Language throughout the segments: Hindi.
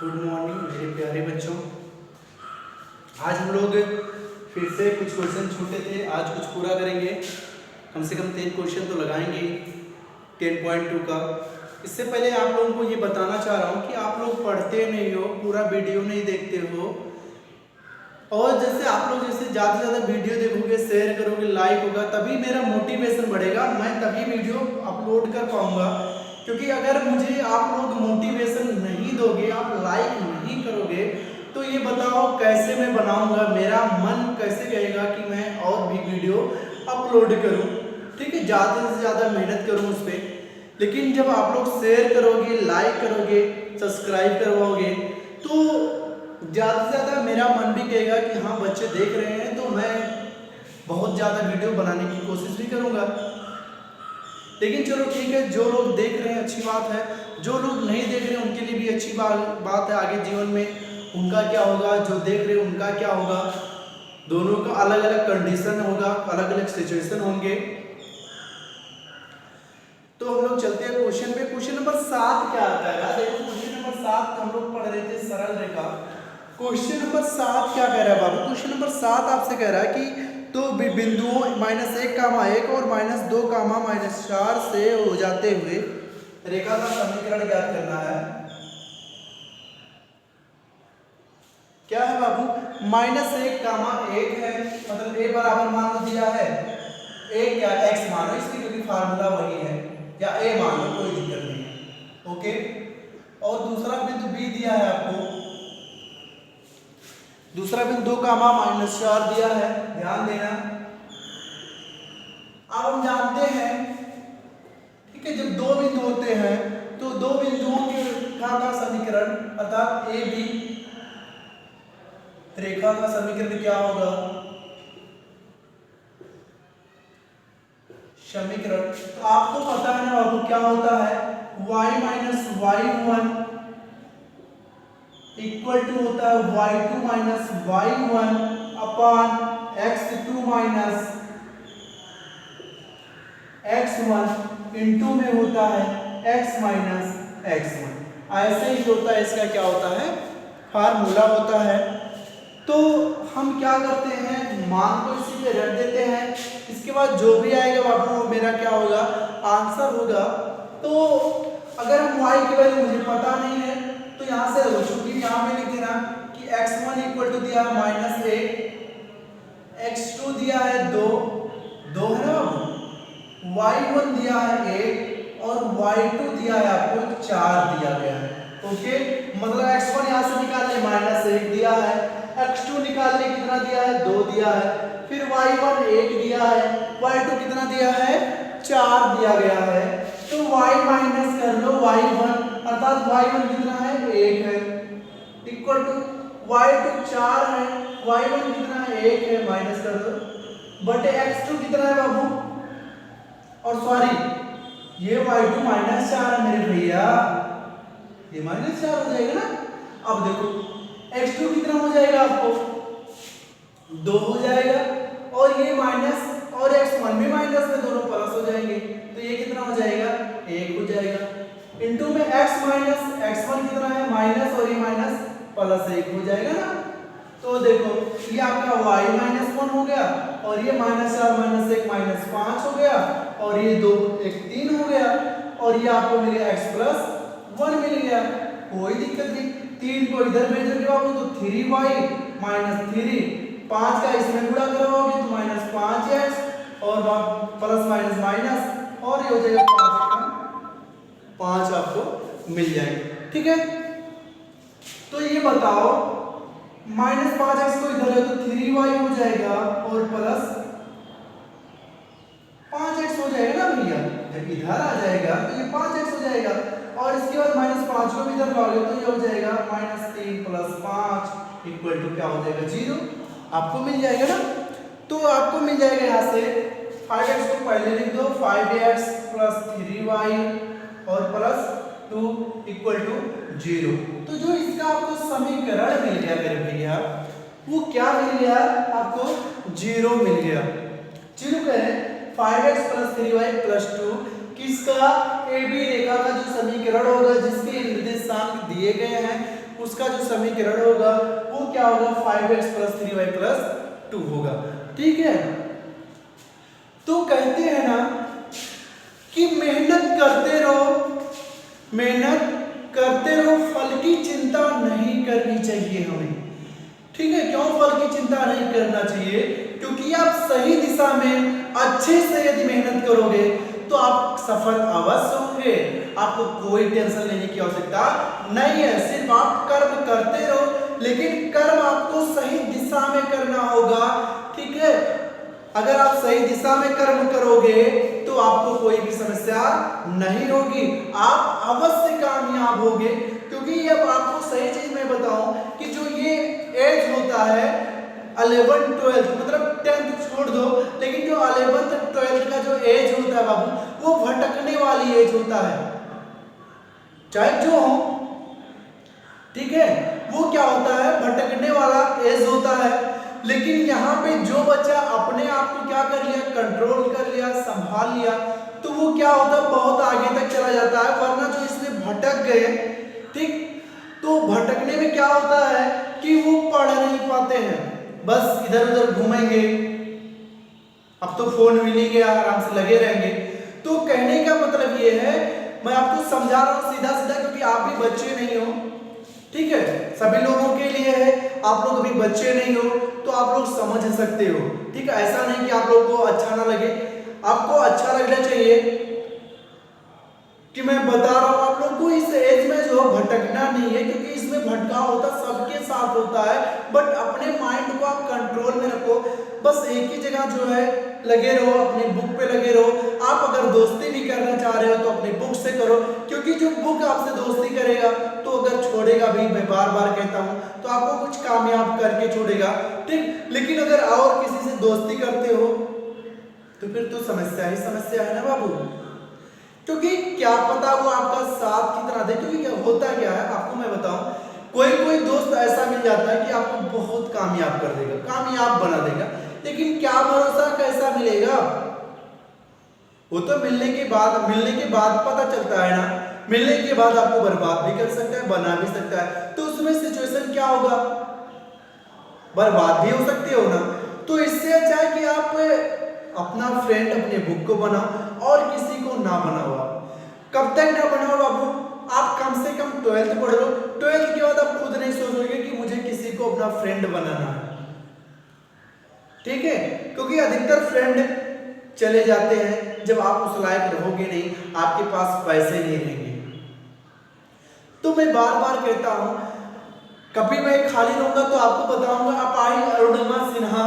गुड मॉर्निंग मेरे प्यारे बच्चों। आज हम लोग फिर से कुछ क्वेश्चन छूटे थे, आज कुछ पूरा करेंगे। कम से कम 10 क्वेश्चन तो लगाएंगे 10.2 का। इससे पहले आप लोगों को ये बताना चाह रहा हूँ कि आप लोग पढ़ते नहीं हो, पूरा वीडियो नहीं देखते हो। और जैसे आप लोग जैसे ज़्यादा से ज़्यादा वीडियो देखोगे, शेयर करोगे, लाइक होगा, तभी मेरा मोटिवेशन बढ़ेगा, मैं तभी वीडियो अपलोड कर पाऊँगा। क्योंकि अगर मुझे आप लोग मोटिवेशन नहीं दोगे, आप लाइक नहीं करोगे, तो ये बताओ कैसे मैं बनाऊंगा, मेरा मन कैसे कहेगा कि मैं और भी वीडियो अपलोड करूं। ठीक है, ज़्यादा से ज़्यादा मेहनत करूं उस पर। लेकिन जब आप लोग शेयर करोगे, लाइक करोगे, सब्सक्राइब करवाओगे, तो ज़्यादा से ज़्यादा मेरा मन भी कहेगा कि हाँ बच्चे देख रहे हैं, तो मैं बहुत ज़्यादा वीडियो बनाने की कोशिश भी करूँगा। लेकिन चलो ठीक है, जो लोग देख रहे हैं अच्छी बात है, जो लोग नहीं देख रहे हैं उनके लिए भी अच्छी बात है। आगे जीवन में उनका क्या होगा, जो देख रहे हैं उनका क्या होगा, दोनों का अलग अलग कंडीशन होगा, अलग अलग सिचुएशन होंगे। तो हम लोग चलते हैं क्वेश्चन पे। क्वेश्चन नंबर 7 क्या आता है? देखो क्वेश्चन नंबर 7 हम लोग पढ़ रहे थे सरल रेखा। क्वेश्चन नंबर 7 क्या कह रहा है बाबू? क्वेश्चन नंबर 7 आपसे कह रहा है कि तो बिंदुओं -1, 1 और -2, -4 से हो जाते हुए रेखा का समीकरण ज्ञात करना है। क्या है बाबू? -1, 1 है, मतलब a बराबर मान लो दिया है, a क्या x मानो इसकी, क्योंकि फार्मूला वही है, या a मान लो, कोई दिक्कत नहीं है। ओके, और दूसरा बिंदु b दिया है आपको, दूसरा बिंदु 2, -4 दिया है, ध्यान देना। अब हम जानते हैं, ठीक है, जब दो बिंदु होते हैं तो दो बिंदुओं की रेखा का समीकरण अर्थात ए बी रेखा का समीकरण क्या होगा? समीकरण तो आपको पता है ना बाबू, क्या होता है? y - y1 इक्वल टू होता है y2 - y1 upon x2 - x1 into में होता है x - x1। ऐसे ही होता है, इसका क्या होता है? फार्मूला होता है। तो हम क्या करते हैं, मान को इसी पे रख देते हैं, इसके बाद जो भी आएगा बाबू वो मेरा क्या होगा? आंसर होगा। तो अगर हम y की वैल्यू मुझे पता नहीं है तो यहाँ से चूंकि यहाँ पे लिख देना कि x1 इक्वल टू दिया है -1, x2 दिया है 2 है ना बाबू, y1 दिया है 1 और y2 दिया है आपको 4 दिया गया है। ओके, मतलब x1 यहाँ से निकाल ले, -1 दिया है, x2 निकाल ले, कितना दिया है? 2 दिया है, फिर y1 1 दिया है, y2 कितना दिया है? 4 दिया गया है। तो y माइनस कर लो y1, अर्थात y1 कितना है? 1 है, इक्वल टू y2 4 है, y1 कितना है? 1 है, माइनस कर दो, बटे x2 कितना है बाबू? और सॉरी, ये y2 -4 है मेरे भैया, ये -4 हो जाएगा ना। अब देखो x2 कितना हो जाएगा आपको? 2 हो जाएगा, और ये माइनस और x1 भी माइनस में, दोनों प्लस हो जाएंगे, तो ये कितना हो जाएगा? 1 हो जाएगा, इनटू में x - x1 कितना है? माइनस, और ये माइनस प्लस 1 हो जाएगा ना। तो देखो ये आपका y -1 हो गया, और ये -4 - 1 -5 हो गया, और ये 2 1 3 हो गया, और ये आपको मिल गया x + 1 मिल गया। कोई दिक्कत नहीं, 3 को इधर भेजोगे बाबू तो 3y - 3, 5 का इसमें गुणा करवाओगे तो -5x, और प्लस माइनस माइनस, और ये हो जाएगा 5 आपको मिल जाएंगे। ठीक है, तो ये बताओ -5x को इधर है तो 3y हो जाएगा, और प्लस 5x हो जाएगा ना भैया। जब इधर आ जाएगा तो ये 5x हो जाएगा, और इसके बाद -5 को भी इधर लाओगे तो ये हो जाएगा -3 + 5 इक्वल टू क्या हो जाएगा? 0। आपको मिल जाएगा ना। तो आपको मिल जाएगा यहाँ से 5x को पहले लिख दो, 5x + 3y और +2 इक्वल टू 0। तो जो इसका आपको समीकरण मिल गया मेरे भैया, वो क्या मिल गया आपको? 0 मिल गया। 0 क्या है? 5x + 3y + 2 किसका? AB रेखा का जो समीकरण होगा, जिसके निर्देशांक दिए गए हैं उसका जो समीकरण होगा वो क्या होगा 5x + 3y + 2 होगा। ठीक है, तो कहते हैं ना कि मेहनत करते रहो, फल की चिंता नहीं करनी चाहिए हमें। ठीक है, क्यों फल की चिंता नहीं करना चाहिए? क्योंकि आप सही दिशा में अच्छे से यदि मेहनत करोगे तो आप सफल अवश्य होंगे। आपको कोई टेंशन लेने की आवश्यकता नहीं है, सिर्फ आप कर्म करते रहो, लेकिन कर्म आपको सही दिशा में करना होगा। ठीक है, अगर आप सही दिशा में कर्म करोगे तो आपको कोई भी समस्या नहीं होगी, आप अवश्य कामयाब होगे। क्योंकि अब आपको सही चीज मैं बताऊं कि जो ये एज होता है 11 12 मतलब 10th छोड़ दो, लेकिन जो 11th 12th का जो एज होता है बाबू, वो भटकने वाली एज होता है, चाहे जो हो। ठीक है, वो क्या होता है, भटकने वाला एज होता है। लेकिन यहाँ पे जो बच्चा अपने आप को क्या कर लिया, कंट्रोल कर लिया, संभाल लिया, तो वो क्या होता है, बहुत आगे तक चला जाता है। वरना जो इसमें भटक गए, ठीक, तो भटकने में क्या होता है कि वो पढ़ नहीं पाते हैं, बस इधर उधर घूमेंगे। अब तो फोन मिल ही गया, आराम से लगे रहेंगे। तो कहने का मतलब ये है, मैं आपको समझा रहा हूँ सीधा सीधा, क्योंकि आप भी बच्चे नहीं हो। ठीक है, सभी लोगों के लिए है, आप लोग अभी बच्चे नहीं हो तो आप लोग समझ सकते हो। ठीक है, ऐसा नहीं कि आप लोग को अच्छा ना लगे, आपको अच्छा लगना चाहिए कि मैं बता रहा हूं आप लोग को इस एज में जो भटकना नहीं है, क्योंकि इसमें भटकाव होता सबके साथ होता है। बट अपने माइंड को आप कंट्रोल में रखो, बस एक ही जगह जो है लगे रहो, अपनी बुक पे लगे रहो। आप अगर दोस्ती भी करना चाह रहे हो तो अपनी बुक से करो, क्योंकि जो बुक आपसे दोस्ती करेगा तो अगर छोड़ेगा भी, मैं बार बार कहता हूं, तो आपको कुछ कामयाब करके छोड़ेगा। ठीक, लेकिन अगर और किसी से दोस्ती करते हो तो फिर तो समस्या ही समस्या है ना बाबू, क्योंकि क्या पता वो आपका साथ कितना दे। क्योंकि क्या होता क्या है, आपको मैं बताऊं, कोई दोस्त ऐसा मिल जाता है कि आपको बहुत कामयाब कर देगा, कामयाब बना देगा, लेकिन क्या भरोसा कैसा मिलेगा, वो तो मिलने के बाद पता चलता है ना। मिलने के बाद आपको बर्बाद भी कर सकता है, बना भी सकता है, तो उसमें सिचुएशन क्या होगा, बर्बाद भी हो सकते हो ना। तो इससे अच्छा है कि आप अपना फ्रेंड अपने बुक को बनाओ और किसी को ना बनाओ। आप कब तक ना बनाओ बाबू, आप कम से कम 12th पढ़ लो, 12th के बाद आप खुद नहीं सोचोगे कि मुझे किसी को अपना फ्रेंड बनाना है। ठीक है, क्योंकि अधिकतर फ्रेंड चले जाते हैं जब आप उस लायक रहोगे नहीं, आपके पास पैसे नहीं रहेंगे। तो मैं बार बार कहता हूं, कभी मैं खाली रहूंगा तो आपको बताऊंगा। आप आई अरुणिमा सिन्हा,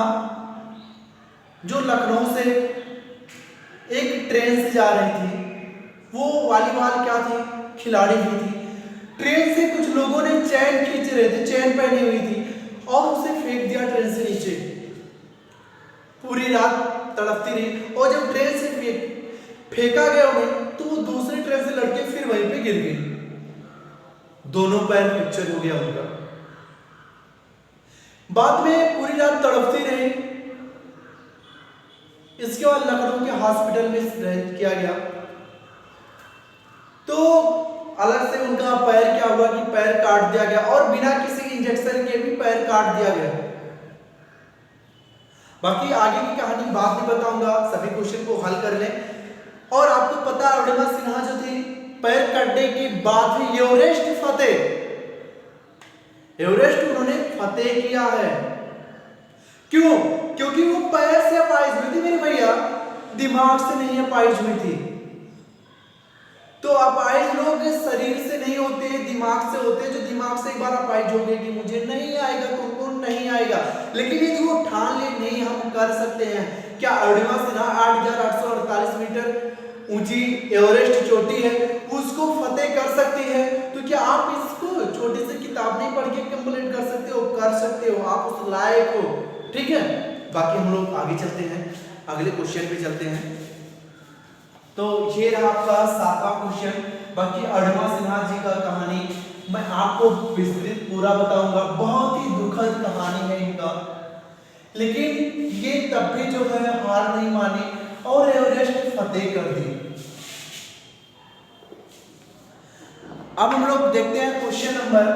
जो लखनऊ से एक ट्रेन से जा रही थी, वो वॉलीबॉल क्या थी, खिलाड़ी भी थी। ट्रेन से कुछ लोगों ने चैन खींच रहे थे, चैन पहनी हुई थी, और उसे फेंक दिया ट्रेन से नीचे। पूरी रात तड़पती रही, और जब ट्रेन से फेंका गया उन्हें, तो वो दूसरी ट्रेन से लड़के फिर वहीं पे गिर गए, दोनों पैर फ्रैक्चर हो गया उनका। बाद में पूरी रात तड़पती रही, इसके बाद लखनऊ के हॉस्पिटल में किया गया, तो अलग से उनका पैर क्या हुआ कि पैर काट दिया गया, और बिना किसी इंजेक्शन के भी पैर काट दिया गया। बाकी आगे की कहानी बाद में बताऊंगा, सभी क्वेश्चन को हल कर लें। और आपको पता है अरुणिमा सिन्हा जो थी, पैर कटने के बाद भी एवरेस्ट उन्होंने फतेह किया है। क्यों? क्योंकि वो पैर से अपाहिज हुई थी मेरे भैया, दिमाग से नहीं अपाहिज हुई थी। तो अपाहिज लोग शरीर से नहीं होते, दिमाग से होते हैं। जो दिमाग से एक बार अपाहिज हो गए कि मुझे नहीं आएगा, तुमको नहीं आएगा, लेकिन यदि वो ठान ले नहीं हम कर सकते हैं। क्या अरुणिमा सिन्हा 8,848 मीटर ऊंची एवरेस्ट चोटी है, उसको फतेह कर सकती है? तो क्या आप इसको छोटी सी किताब नहीं पढ़ के कंप्लीट कर सकते हो? कर सकते हो, आप उस लायक हो। ठीक है, बाकी हम लोग आगे चलते हैं, अगले क्वेश्चन पे चलते हैं। तो ये रहा आपका 7वां क्वेश्चन। बाकी अरुणिमा सिन्हा जी का कहानी मैं आपको विस्तृत पूरा बताऊंगा। बहुत ही दुखद कहानी है इनका, लेकिन ये तब भी जो है हार नहीं मानी और एवरेस्ट फतेह कर दी। अब हम लोग देखते हैं क्वेश्चन नंबर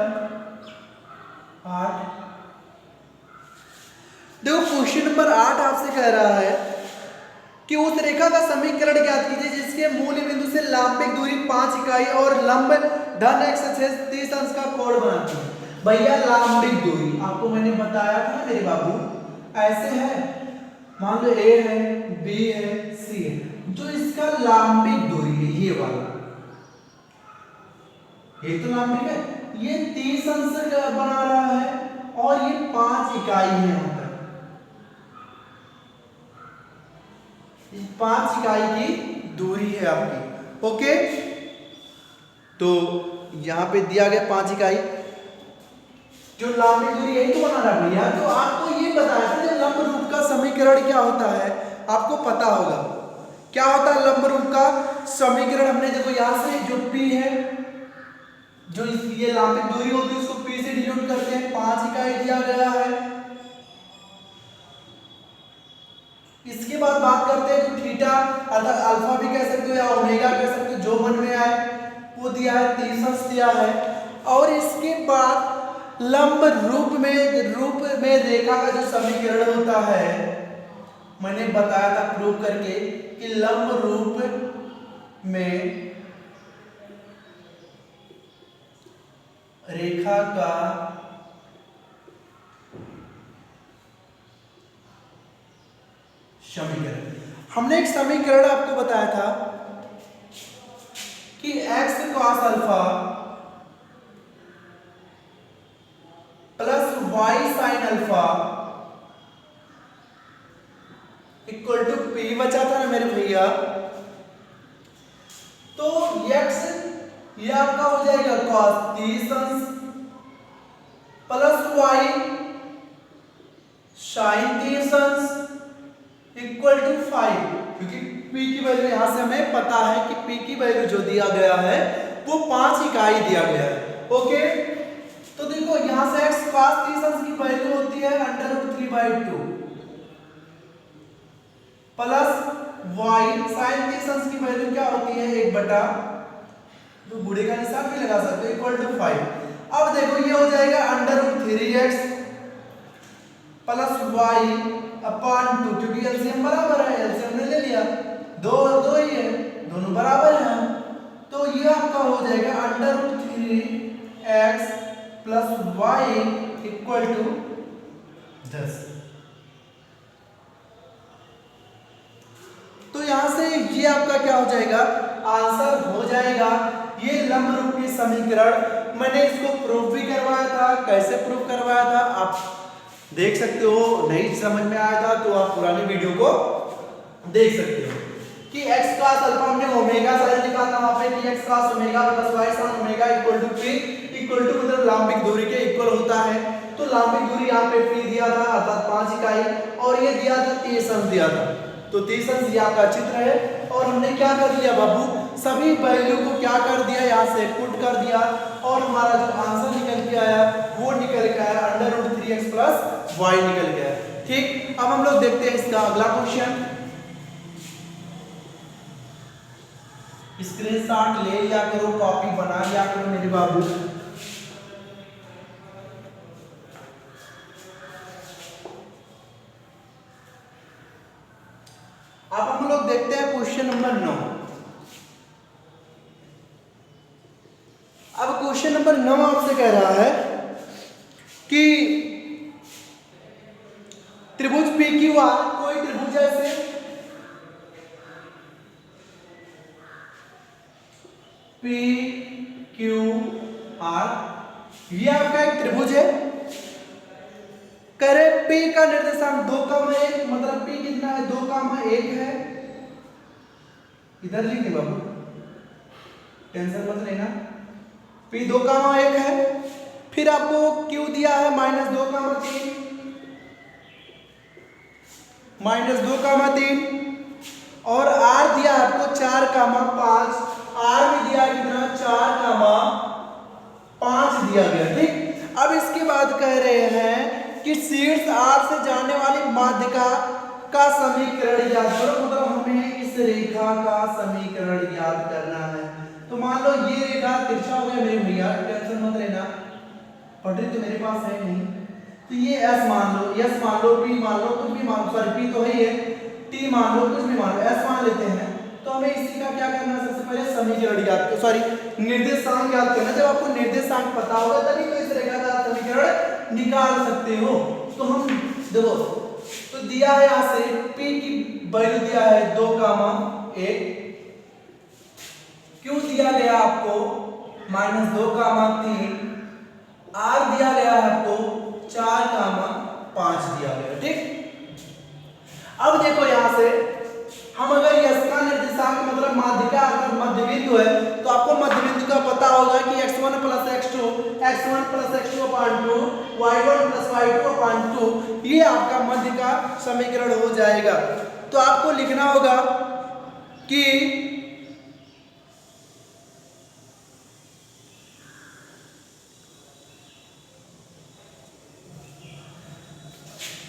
8। देखो क्वेश्चन नंबर 8 आपसे कह रहा है कि उस रेखा का समीकरण ज्ञात कीजिए जिसके मूल बिंदु से लांबिक दूरी 5 इकाई और लंब धन x अक्ष 30 अंश का कोण बनाती है। भैया लांबिक दूरी आपको मैंने बताया था ना मेरे बाबू, ऐसे है, मान लो A है, B है, C है, जो इसका लांबिक दूरी है ये वाला, ये तो लांबिक है, ये 30 अंश बना रहा है और ये 5 इकाई है यहाँ पर, 5 इकाई की दूरी है आपकी। ओके, तो यहां पे दिया गया 5 इकाई, जो लांबिक दूरी यही तो बना रहा है भैया। तो आपको ये बताया था कि लंब रूप का समीकरण क्या होता है, आपको पता होगा क्या होता है लंब रूप का समीकरण। हमने देखो यहां से जो P है, जो ये लांबिक दूरी होती है उसको P से डिनोट करते हैं, 5 इकाई दिया गया है। इसके बाद बात करते हैं जो थीटा अर्थात अल्फा भी कह सकते हो या ओमेगा कह सकते हो, जो मन में आए वो दिया है, 30 अंश दिया है। और इसके बाद लंब रूप में रेखा का जो समीकरण होता है, मैंने बताया था प्रूव करके कि लंब रूप में रेखा का समीकरण, हमने एक समीकरण आपको बताया था कि x cos alpha plus y sin alpha equal to P बचा था ना मेरे भैया। तो x ये आपका हो जाएगा cos 30 अंश प्लस y sin 30 अंश इक्वल टू 5, क्योंकि P की वैल्यू यहां से हमें पता है कि P की वैल्यू जो दिया गया है वो 5 इकाई दिया गया है। ओके, तो देखो यहां से x cos 30 अंश की वैल्यू होती है √3/2 प्लस y sin 30 अंश की वैल्यू क्या होती है 1/, तो बूढ़े का निशान भी लगा सकते हो, इक्वल टू 5। अब देखो ये हो जाएगा √3x प्लस y अपॉन 2, क्योंकि एलसीएम बराबर है, एलसीएम ने ले लिया, 2 और 2 ही है, दोनों बराबर हैं, तो ये आपका हो जाएगा √3x plus y equal to 10। तो यहां से ये आपका क्या हो जाएगा, आंसर हो जाएगा ये लंब रूप की समीकरण। मैंने इसको प्रूफ भी करवाया था, कैसे प्रूफ करवाया था आप देख सकते हो, नहीं समझ में आया था तो आप पुरानी वीडियो को देख सकते हो कि x cos अल्फा हमने ओमेगा साइन लिखा था वहां पे कि x cos omega plus y sin omega equal to P, equal to मतलब लांबिक दूरी के इक्वल होता है। तो लांबिक दूरी यहाँ पे P दिया था अर्थात 5 इकाई, और ये दिया था 30 अंश दिया था, तो 30 अंश ये आपका चित्र है। और हमने क्या कर दिया बाबू, सभी वैल्यू को क्या कर दिया, यहाँ से पुट कर दिया, और हमारा जो आंसर निकल के आया वो निकल के आया √3x प्लस y निकल के आया। ठीक, अब हम लोग देखते हैं इसका अगला क्वेश्चन। स्क्रीनशॉट ले लिया करो, कॉपी बना लिया करो मेरे बाबू। अब हम लोग देखते हैं क्वेश्चन नंबर 9। अब क्वेश्चन नंबर 9 आपसे कह रहा है कि त्रिभुज PQR, कोई त्रिभुज ऐसे PQR, ये आपका एक त्रिभुज है। करे P का निर्देशांक 2,1, मतलब P कितना है 2,1 है, इधर लिख दे बाबू, टेंशन मत लेना, P 2,1 है। फिर आपको Q दिया है -2,3, -2,3, और R दिया है आपको 4,5, R भी दिया है कितना 4,5 दिया गया। ठीक, अब इसके बाद कह रहे हैं कि शीर्ष R से जाने वाली माध्यिका का समीकरण याद करो, मतलब हमें इस रेखा का समीकरण याद करना है। तो मान लो ये रेखा तिरछा हो गया मेरे भैया, टेंशन मत लेना, पटरी तो मेरे पास है नहीं, तो ये एस मान लो, एस मान लो, पी मान लो, कुछ भी मान, सॉरी पी तो है ही है, टी मान लो, कुछ भी मान लो, एस मान लेते हैं। तो हमें इसी का क्या करना है, सबसे पहले समीकरण याद करो, सॉरी निर्देशांक याद करना। जब आपको निर्देशांक पता होगा तभी तो इस रेखा का समीकरण निकाल सकते हो। तो हम देखो, तो दिया है यहां से p की वैल्यू दिया है 2,1, क्यों दिया गया आपको -2,3, r दिया गया है आपको 4,5 दिया गया, ठीक। अब देखो यहां से हम अगर यस का निर्देशांक मतलब माध्यिका अगर मध्य बिंदु है तो आपको मध्य बिंदु का पता होगा कि x1 + x2 + x2/2 y1 + y2/2, ये आपका मध्य का समीकरण हो जाएगा। तो आपको लिखना होगा कि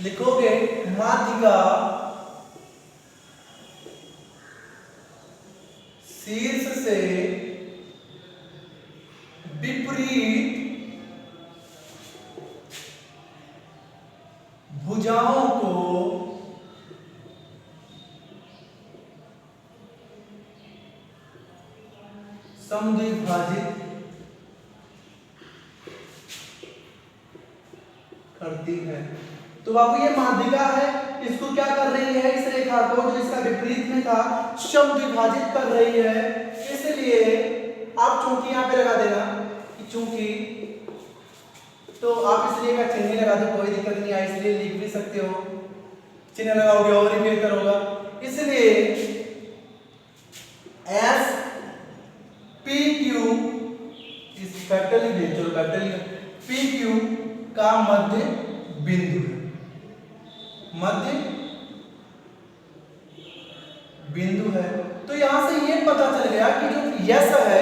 लिखोगे माध्यिका शीर्ष से विपरीत भुजाओं को समद्विभाजित करती है। तो बाबू ये माध्यिका है, इसको क्या कर रही है, इस रेखा को जो इसका विपरीत में था समद्विभाजित कर रही है। इसलिए आप चूंकि यहां पे लगा देना कि चूंकि, तो आप इसलिए का चिन्ह लगा दो, कोई दिक्कत नहीं है, इसलिए लिख भी सकते हो, चिन्ह लगाओगे और भी बेहतर होगा। इसलिए एस पी क्यू इस कैपिटल में, चलो कैपिटल पी क्यू का मध्य बिंदु है, मध्य बिंदु है। तो यहां से ये पता चल गया कि जो यस है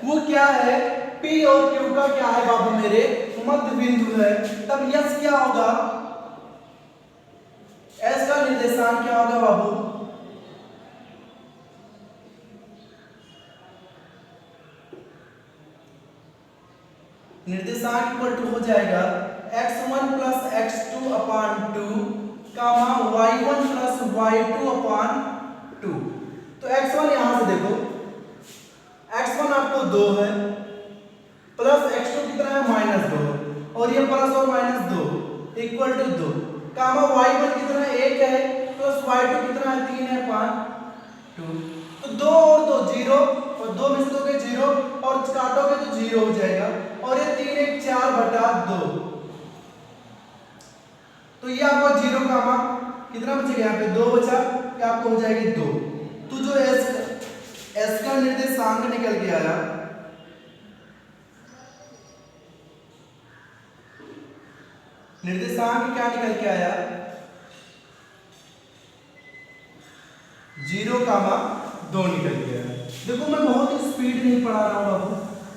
वो क्या है, पी और क्यू का क्या है बाबू मेरे, मध्य बिंदु है। तब यस क्या होगा, एस का निर्देशांक क्या होगा बाबू, निर्देशांक इक्वल टू हो जाएगा x1 + x2/2 y1 + y2/2। तो x1 यहां से देखो, x1 आपको 2 है, प्लस x2 कितना है -2 है, और ये प्लस और -2 इक्वल टू 2, y1 कितना है 1 है, प्लस y2 कितना है 3 है 5 2। तो 2 और 2 0, और 2 में से 2 के 0 और काटोगे तो 0 हो जाएगा, और ये 3 1 4/2। तो ये आपको 0 कितना बचेगा, यहाँ पे 2 बचा, क्या आपको हो जाएगी 2। तो जो एस का निर्देशांक निकल के आया, निर्देशांक क्या निकल के आया, 0,2 निकल के आया। देखो मैं बहुत ही स्पीड नहीं पढ़ा रहा हूँ बाबू,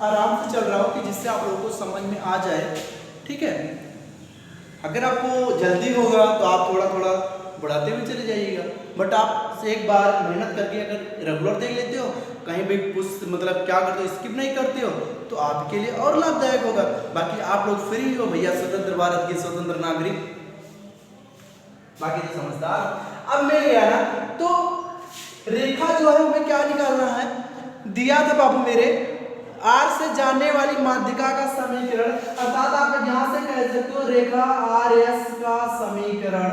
आराम से चल रहा हूँ कि जिससे आप लोगों को समझ में आ जाए, ठीक है। अगर आपको जल्दी होगा तो आप थोड़ा थोड़ा बढ़ाते हुए चले जाइएगा, बट आप एक बार मेहनत करके अगर रेगुलर देख लेते हो, कहीं भी कुछ मतलब क्या करते हो, स्किप नहीं करते हो, तो आपके लिए और लाभदायक होगा। बाकी आप लोग फ्री हो भैया, स्वतंत्र भारत के स्वतंत्र नागरिक, बाकी तो समझदार। अब मिल गया ना, तो रेखा जो है हमें क्या निकालना है, दिया था बाबू मेरे आर से जाने वाली माध्यिका का समीकरण, अर्थात आप यहां से कह सकते हो रेखा आर एस का समीकरण।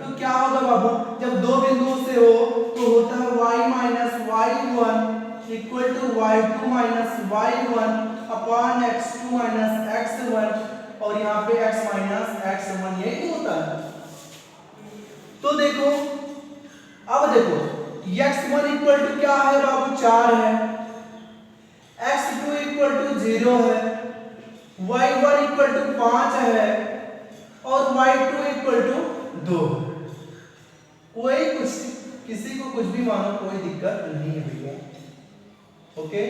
तो क्या होगा बाबू, जब दो बिंदुओं से हो तो होता है y - y1 = y2 - y1 upon x2 - x1, और यहाँ पे x - x1 यही तो होता है। तो देखो, अब देखो x1 = क्या है बाबू, 4 है, x2 = 0 है, y1 = 5 है, और y2 = 2। कोई कुछ, किसी को कुछ भी मानो, कोई दिक्कत नहीं है भैया, ओके,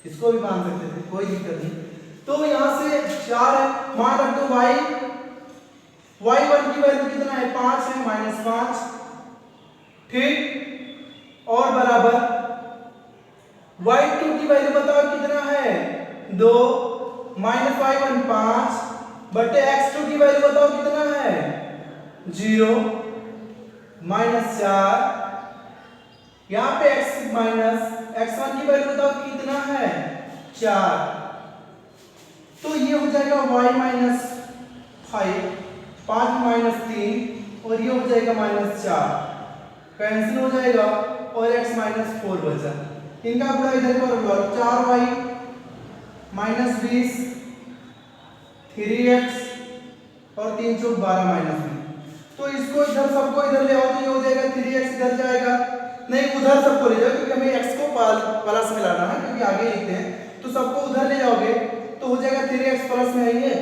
इसको भी मान सकते थे, कोई दिक्कत नहीं। तो यहां से 4 है, मान रख दो y1 की वैल्यू कितना है, 5 है, -5, ठीक, और बराबर y2 की वैल्यू बताओ कितना है 2 माइनस वाई 1 5 बटे x2 की वैल्यू बताओ कितना है 0 माइनस 4 यहाँ पे x माइनस x1 की वैल्यू बताओ कितना है 4। तो ये हो जाएगा y माइनस 5 5 माइनस 3 और ये हो जाएगा माइनस 4 कैंसिल हो जाएगा और x माइनस 4 बचा। इनका पूरा इधर पर 4y माइनस 20 3x और 3 चौक 12 माइनस 20। तो इसको इधर सबको इधर ले आओ तो ये हो जाएगा 3x इधर जाएगा, नहीं उधर सबको ले जाओ क्योंकि हमें x को प्लस में लाना है क्योंकि आगे लिखते हैं। तो सबको उधर ले जाओगे तो हो जाएगा 3x प्लस में आएंगे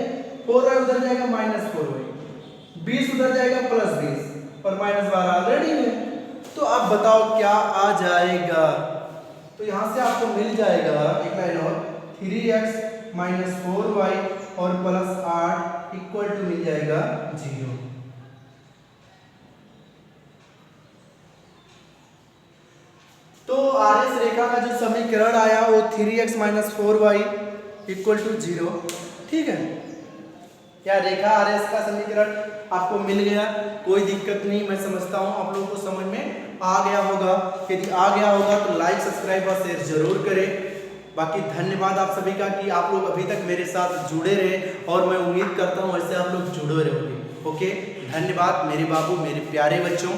4y उधर जाएगा माइनस 4y 20 उधर जाएगा प्लस 20 और माइनस 12 ऑलरेडी है। तो अब बताओ क्या आ जाएगा। तो यहाँ से आपको मिल जाएगा एक लाइन और 3x माइनस 4y और प्लस 8 इक्वल टू मिल जाएगा 0। तो आर्यस रेखा का जो समीकरण आया वो 3x minus 4y equal to 0। ठीक है, क्या रेखा आर्यस का समीकरण आपको मिल गया, कोई दिक्कत नहीं। मैं समझता हूँ आप लोगों को समझ में आ गया होगा। यदि आ गया होगा तो लाइक सब्सक्राइब और शेयर जरूर करें। बाकी धन्यवाद आप सभी का कि आप लोग अभी तक मेरे साथ जुड़े रहे और मैं उम्मीद करता हूँ ऐसे आप लोग जुड़े रहोगे। ओके, धन्यवाद मेरे बाबू, मेरे प्यारे बच्चों।